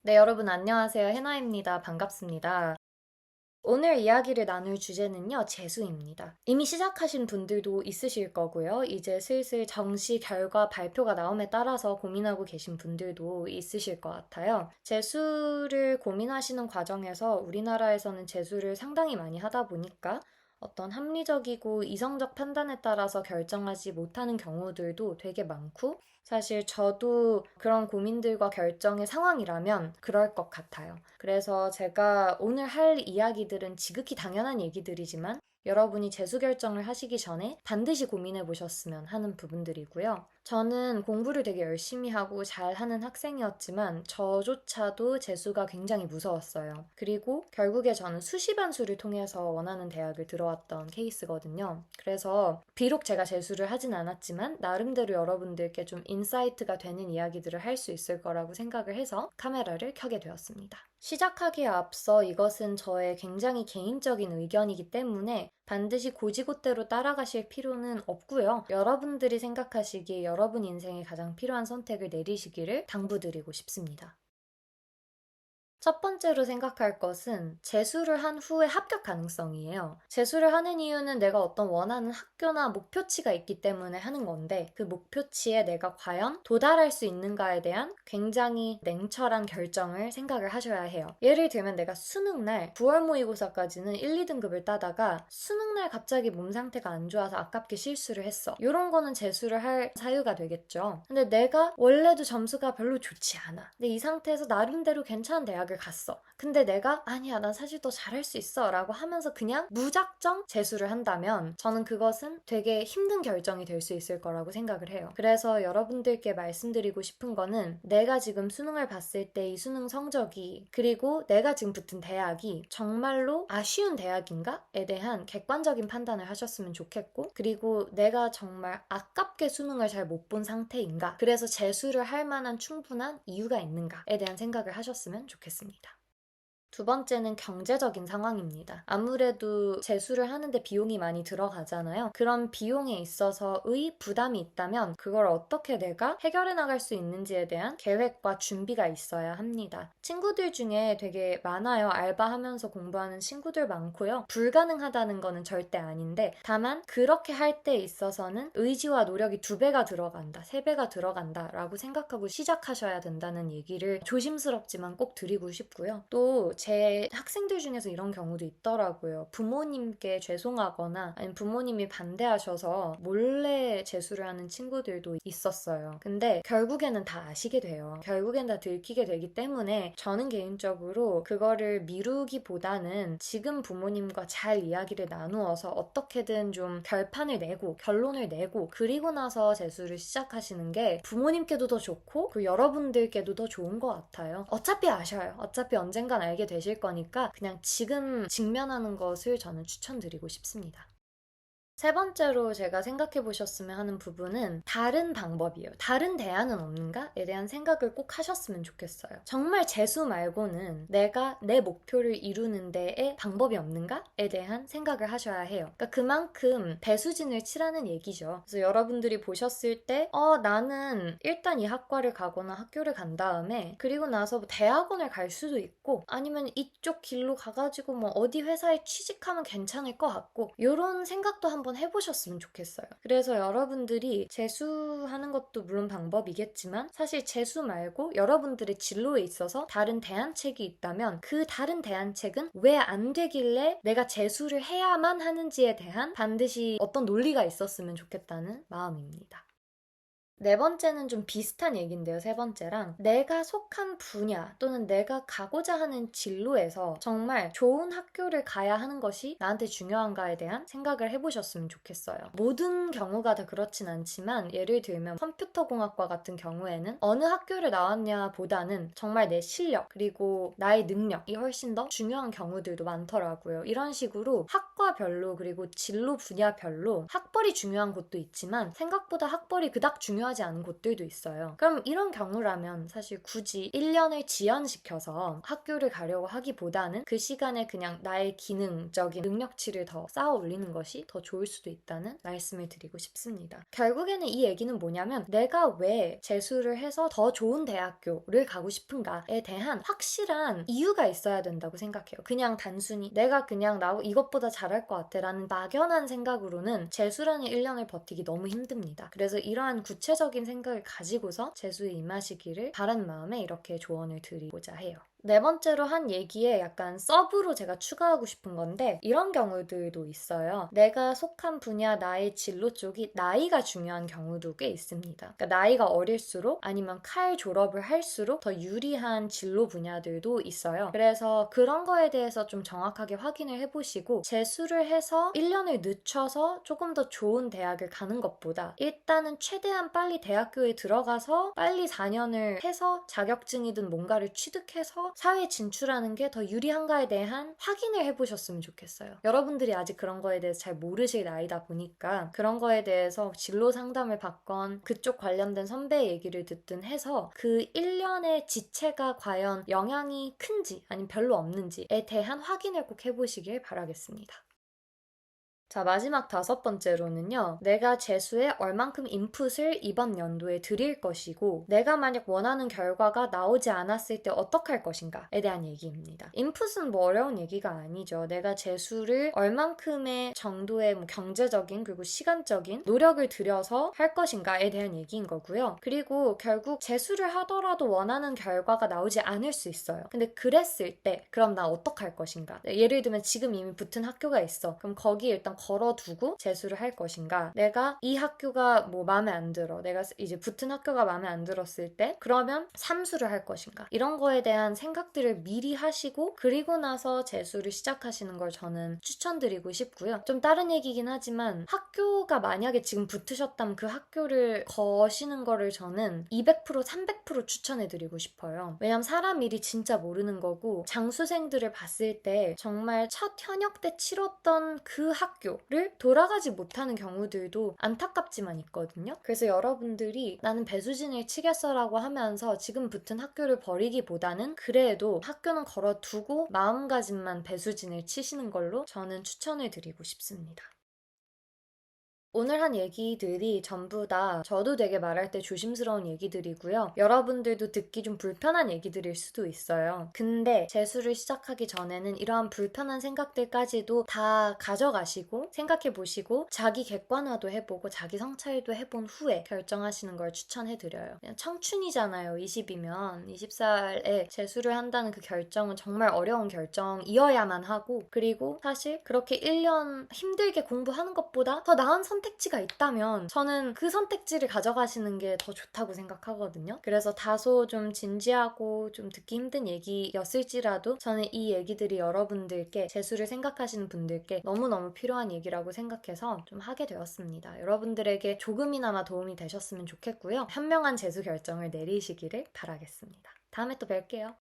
네, 여러분 안녕하세요. 해나입니다. 반갑습니다. 오늘 이야기를 나눌 주제는요, 재수입니다. 이미 시작하신 분들도 있으실 거고요. 이제 슬슬 정시 결과 발표가 나옴에 따라서 고민하고 계신 분들도 있으실 것 같아요. 재수를 고민하시는 과정에서 우리나라에서는 재수를 상당히 많이 하다 보니까 어떤 합리적이고 이성적 판단에 따라서 결정하지 못하는 경우들도 되게 많고, 사실 저도 그런 고민들과 결정의 상황이라면 그럴 것 같아요. 그래서 제가 오늘 할 이야기들은 지극히 당연한 얘기들이지만 여러분이 재수 결정을 하시기 전에 반드시 고민해 보셨으면 하는 부분들이고요. 저는 공부를 되게 열심히 하고 잘하는 학생이었지만 저조차도 재수가 굉장히 무서웠어요. 그리고 결국에 저는 수시반수를 통해서 원하는 대학을 들어왔던 케이스거든요. 그래서 비록 제가 재수를 하진 않았지만 나름대로 여러분들께 좀 인사이트가 되는 이야기들을 할 수 있을 거라고 생각을 해서 카메라를 켜게 되었습니다. 시작하기에 앞서 이것은 저의 굉장히 개인적인 의견이기 때문에 반드시 고지고대로 따라가실 필요는 없고요. 여러분들이 생각하시기에 여러분 인생에 가장 필요한 선택을 내리시기를 당부드리고 싶습니다. 첫 번째로 생각할 것은 재수를 한 후의 합격 가능성이에요. 재수를 하는 이유는 내가 어떤 원하는 학교나 목표치가 있기 때문에 하는 건데 그 목표치에 내가 과연 도달할 수 있는가에 대한 굉장히 냉철한 결정을 생각을 하셔야 해요. 예를 들면 내가 수능날 9월 모의고사까지는 1, 2등급을 따다가 수능날 갑자기 몸 상태가 안 좋아서 아깝게 실수를 했어. 이런 거는 재수를 할 사유가 되겠죠. 근데 내가 원래도 점수가 별로 좋지 않아. 근데 이 상태에서 나름대로 괜찮은 대학을 갔어. 근데 내가 아니야 난 사실 더 잘할 수 있어 라고 하면서 그냥 무작정 재수를 한다면 저는 그것은 되게 힘든 결정이 될 수 있을 거라고 생각을 해요. 그래서 여러분들께 말씀드리고 싶은 거는 내가 지금 수능을 봤을 때 이 수능 성적이 그리고 내가 지금 붙은 대학이 정말로 아쉬운 대학인가에 대한 객관적인 판단을 하셨으면 좋겠고, 그리고 내가 정말 아깝게 수능을 잘 못 본 상태인가, 그래서 재수를 할 만한 충분한 이유가 있는가에 대한 생각을 하셨으면 좋겠습니다. 두 번째는 경제적인 상황입니다. 아무래도 재수를 하는데 비용이 많이 들어가잖아요. 그런 비용에 있어서의 부담이 있다면 그걸 어떻게 내가 해결해 나갈 수 있는지에 대한 계획과 준비가 있어야 합니다. 친구들 중에 되게 많아요. 알바하면서 공부하는 친구들 많고요. 불가능하다는 거는 절대 아닌데 다만 그렇게 할 때 있어서는 의지와 노력이 2배가 들어간다, 3배가 들어간다 라고 생각하고 시작하셔야 된다는 얘기를 조심스럽지만 꼭 드리고 싶고요. 또 제 학생들 중에서 이런 경우도 있더라고요. 부모님께 죄송하거나 아니면 부모님이 반대하셔서 몰래 재수를 하는 친구들도 있었어요. 근데 결국에는 다 아시게 돼요. 결국엔 다 들키게 되기 때문에 저는 개인적으로 그거를 미루기보다는 지금 부모님과 잘 이야기를 나누어서 어떻게든 좀 결판을 내고 결론을 내고 그리고 나서 재수를 시작하시는 게 부모님께도 더 좋고 그 여러분들께도 더 좋은 것 같아요. 어차피 아셔요. 어차피 언젠간 알게 되실 거니까 그냥 지금 직면하는 것을 저는 추천드리고 싶습니다. 세 번째로 제가 생각해 보셨으면 하는 부분은 다른 방법이에요. 다른 대안은 없는가에 대한 생각을 꼭 하셨으면 좋겠어요. 정말 재수 말고는 내가 내 목표를 이루는 데에 방법이 없는가에 대한 생각을 하셔야 해요. 그러니까 그만큼 배수진을 치라는 얘기죠. 그래서 여러분들이 보셨을 때 나는 일단 이 학과를 가거나 학교를 간 다음에 그리고 나서 뭐 대학원을 갈 수도 있고 아니면 이쪽 길로 가가지고 뭐 어디 회사에 취직하면 괜찮을 것 같고 이런 생각도 한번 해보셨으면 좋겠어요. 그래서 여러분들이 재수하는 것도 물론 방법이겠지만 사실 재수 말고 여러분들의 진로에 있어서 다른 대안책이 있다면 그 다른 대안책은 왜 안 되길래 내가 재수를 해야만 하는지에 대한 반드시 어떤 논리가 있었으면 좋겠다는 마음입니다. 네 번째는 좀 비슷한 얘기인데요, 세 번째랑. 내가 속한 분야 또는 내가 가고자 하는 진로에서 정말 좋은 학교를 가야 하는 것이 나한테 중요한가에 대한 생각을 해보셨으면 좋겠어요. 모든 경우가 다 그렇진 않지만 예를 들면 컴퓨터공학과 같은 경우에는 어느 학교를 나왔냐 보다는 정말 내 실력 그리고 나의 능력이 훨씬 더 중요한 경우들도 많더라고요. 이런 식으로 학과별로 그리고 진로 분야별로 학벌이 중요한 곳도 있지만 생각보다 학벌이 그닥 중요하지 중요하지 않은 곳들도 있어요. 그럼 이런 경우라면 사실 굳이 1년을 지연시켜서 학교를 가려고 하기보다는 그 시간에 그냥 나의 기능적인 능력치를 더 쌓아 올리는 것이 더 좋을 수도 있다는 말씀을 드리고 싶습니다. 결국에는 이 얘기는 뭐냐면 내가 왜 재수를 해서 더 좋은 대학교를 가고 싶은가에 대한 확실한 이유가 있어야 된다고 생각해요. 그냥 단순히 내가 그냥 나 이것보다 잘할 것 같아 라는 막연한 생각으로는 재수라는 1년을 버티기 너무 힘듭니다. 그래서 이러한 구체적인 생각을 가지고서 재수에 임하시기를 바라는 마음에 이렇게 조언을 드리고자 해요. 네 번째로 한 얘기에 약간 서브로 제가 추가하고 싶은 건데 이런 경우들도 있어요. 내가 속한 분야, 나의 진로 쪽이 나이가 중요한 경우도 꽤 있습니다. 그러니까 나이가 어릴수록 아니면 칼 졸업을 할수록 더 유리한 진로 분야들도 있어요. 그래서 그런 거에 대해서 좀 정확하게 확인을 해보시고 재수를 해서 1년을 늦춰서 조금 더 좋은 대학을 가는 것보다 일단은 최대한 빨리 대학교에 들어가서 빨리 4년을 해서 자격증이든 뭔가를 취득해서 사회에 진출하는 게 더 유리한가에 대한 확인을 해보셨으면 좋겠어요. 여러분들이 아직 그런 거에 대해서 잘 모르실 나이다 보니까 그런 거에 대해서 진로 상담을 받건 그쪽 관련된 선배의 얘기를 듣든 해서 그 1년의 지체가 과연 영향이 큰지 아니면 별로 없는지에 대한 확인을 꼭 해보시길 바라겠습니다. 자, 마지막 5번째로는요. 내가 재수에 얼만큼 인풋을 이번 연도에 드릴 것이고 내가 만약 원하는 결과가 나오지 않았을 때 어떡할 것인가에 대한 얘기입니다. 인풋은 뭐 어려운 얘기가 아니죠. 내가 재수를 얼만큼의 정도의 경제적인 그리고 시간적인 노력을 들여서 할 것인가에 대한 얘기인 거고요. 그리고 결국 재수를 하더라도 원하는 결과가 나오지 않을 수 있어요. 근데 그랬을 때 그럼 나 어떡할 것인가? 예를 들면 지금 이미 붙은 학교가 있어. 그럼 거기에 일단 걸어두고 재수를 할 것인가? 내가 이 학교가 뭐 마음에 안 들어. 내가 이제 붙은 학교가 마음에 안 들었을 때 그러면 삼수를 할 것인가? 이런 거에 대한 생각들을 미리 하시고 그리고 나서 재수를 시작하시는 걸 저는 추천드리고 싶고요. 좀 다른 얘기긴 하지만 학교가 만약에 지금 붙으셨다면 그 학교를 거시는 거를 저는 200% 300% 추천해드리고 싶어요. 왜냐면 사람 일이 진짜 모르는 거고 장수생들을 봤을 때 정말 첫 현역 때 치렀던 그 학교 를 돌아가지 못하는 경우들도 안타깝지만 있거든요. 그래서 여러분들이 나는 배수진을 치겠어라고 하면서 지금 붙은 학교를 버리기보다는 그래도 학교는 걸어두고 마음가짐만 배수진을 치시는 걸로 저는 추천을 드리고 싶습니다. 오늘 한 얘기들이 전부 다 저도 되게 말할 때 조심스러운 얘기들이고요. 여러분들도 듣기 좀 불편한 얘기들일 수도 있어요. 근데 재수를 시작하기 전에는 이러한 불편한 생각들까지도 다 가져가시고 생각해보시고 자기 객관화도 해보고 자기 성찰도 해본 후에 결정하시는 걸 추천해드려요. 그냥 청춘이잖아요. 20이면 20살에 재수를 한다는 그 결정은 정말 어려운 결정이어야만 하고 그리고 사실 그렇게 1년 힘들게 공부하는 것보다 더 나은 선택지가 있다면 저는 그 선택지를 가져가시는 게 더 좋다고 생각하거든요. 그래서 다소 좀 진지하고 좀 듣기 힘든 얘기였을지라도 저는 이 얘기들이 여러분들께 재수를 생각하시는 분들께 너무너무 필요한 얘기라고 생각해서 좀 하게 되었습니다. 여러분들에게 조금이나마 도움이 되셨으면 좋겠고요. 현명한 재수 결정을 내리시기를 바라겠습니다. 다음에 또 뵐게요.